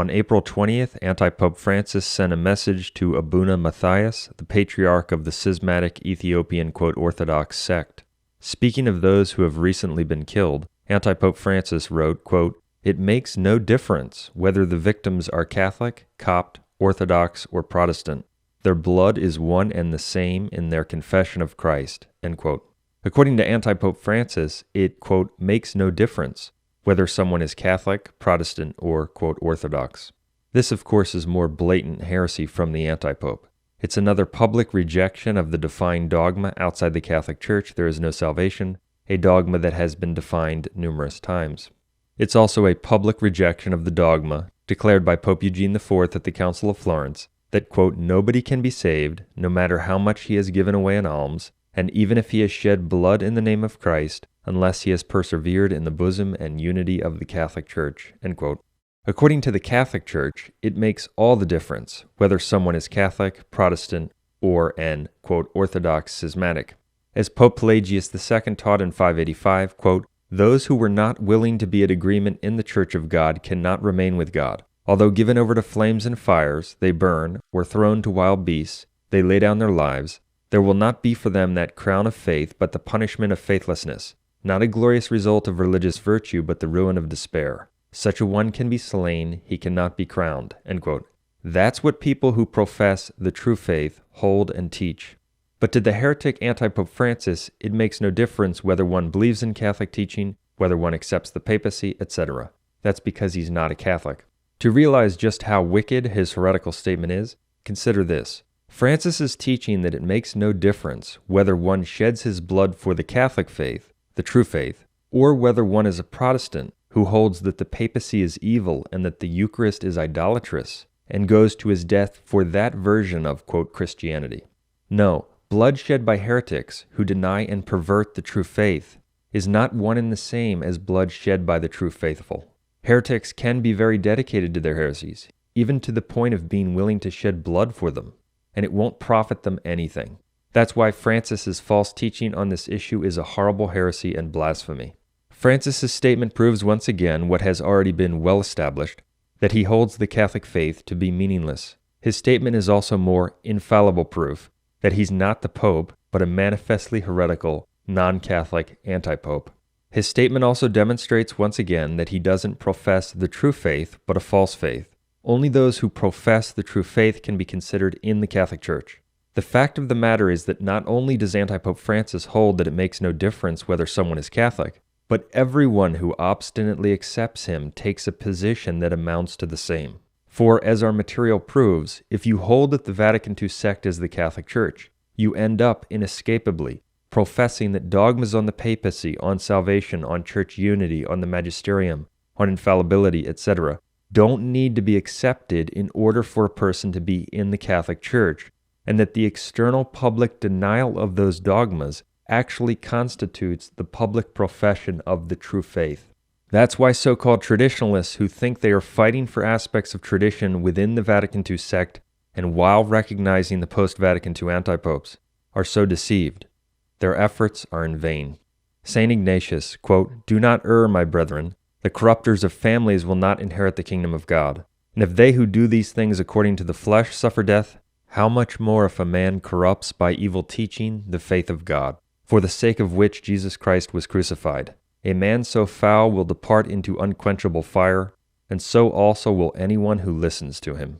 On April 20th, Antipope Francis sent a message to Abuna Matthias, the patriarch of the schismatic Ethiopian Orthodox sect. Speaking of those who have recently been killed, Antipope Francis wrote, quote, "It makes no difference whether the victims are Catholic, Copt, Orthodox, or Protestant. Their blood is one and the same in their confession of Christ." End quote. According to Antipope Francis, it, quote, "makes no difference whether someone is Catholic, Protestant, or, quote, Orthodox." This, of course, is more blatant heresy from the Antipope. It's another public rejection of the defined dogma outside the Catholic Church, there is no salvation, a dogma that has been defined numerous times. It's also a public rejection of the dogma declared by Pope Eugene IV at the Council of Florence that, quote, "nobody can be saved, no matter how much he has given away in alms, and even if he has shed blood in the name of Christ, unless he has persevered in the bosom and unity of the Catholic Church." End quote. According to the Catholic Church, it makes all the difference whether someone is Catholic, Protestant, or an, quote, Orthodox schismatic. As Pope Pelagius II taught in 585, quote, "Those who were not willing to be at agreement in the Church of God cannot remain with God. Although given over to flames and fires, they burn, or thrown to wild beasts, they lay down their lives. There will not be for them that crown of faith, but the punishment of faithlessness, not a glorious result of religious virtue, but the ruin of despair. Such a one can be slain, he cannot be crowned." End quote. That's what people who profess the true faith hold and teach. But to the heretic Antipope Francis, it makes no difference whether one believes in Catholic teaching, whether one accepts the papacy, etc. That's because he's not a Catholic. To realize just how wicked his heretical statement is, consider this. Francis is teaching that it makes no difference whether one sheds his blood for the Catholic faith, the true faith, or whether one is a Protestant who holds that the papacy is evil and that the Eucharist is idolatrous, and goes to his death for that version of, quote, Christianity. No, blood shed by heretics who deny and pervert the true faith is not one and the same as blood shed by the true faithful. Heretics can be very dedicated to their heresies, even to the point of being willing to shed blood for them, and it won't profit them anything. That's why Francis's false teaching on this issue is a horrible heresy and blasphemy. Francis's statement proves once again what has already been well established, that he holds the Catholic faith to be meaningless. His statement is also more infallible proof that he's not the Pope, but a manifestly heretical, non-Catholic anti-Pope. His statement also demonstrates once again that he doesn't profess the true faith, but a false faith. Only those who profess the true faith can be considered in the Catholic Church. The fact of the matter is that not only does Antipope Francis hold that it makes no difference whether someone is Catholic, but everyone who obstinately accepts him takes a position that amounts to the same. For, as our material proves, if you hold that the Vatican II sect is the Catholic Church, you end up, inescapably, professing that dogmas on the papacy, on salvation, on church unity, on the magisterium, on infallibility, etc., don't need to be accepted in order for a person to be in the Catholic Church, and that the external public denial of those dogmas actually constitutes the public profession of the true faith. That's why so-called traditionalists who think they are fighting for aspects of tradition within the Vatican II sect and while recognizing the post-Vatican II antipopes are so deceived. Their efforts are in vain. St. Ignatius, quote, "Do not err, my brethren. The corrupters of families will not inherit the kingdom of God. And if they who do these things according to the flesh suffer death, how much more if a man corrupts by evil teaching the faith of God, for the sake of which Jesus Christ was crucified? A man so foul will depart into unquenchable fire, and so also will anyone who listens to him."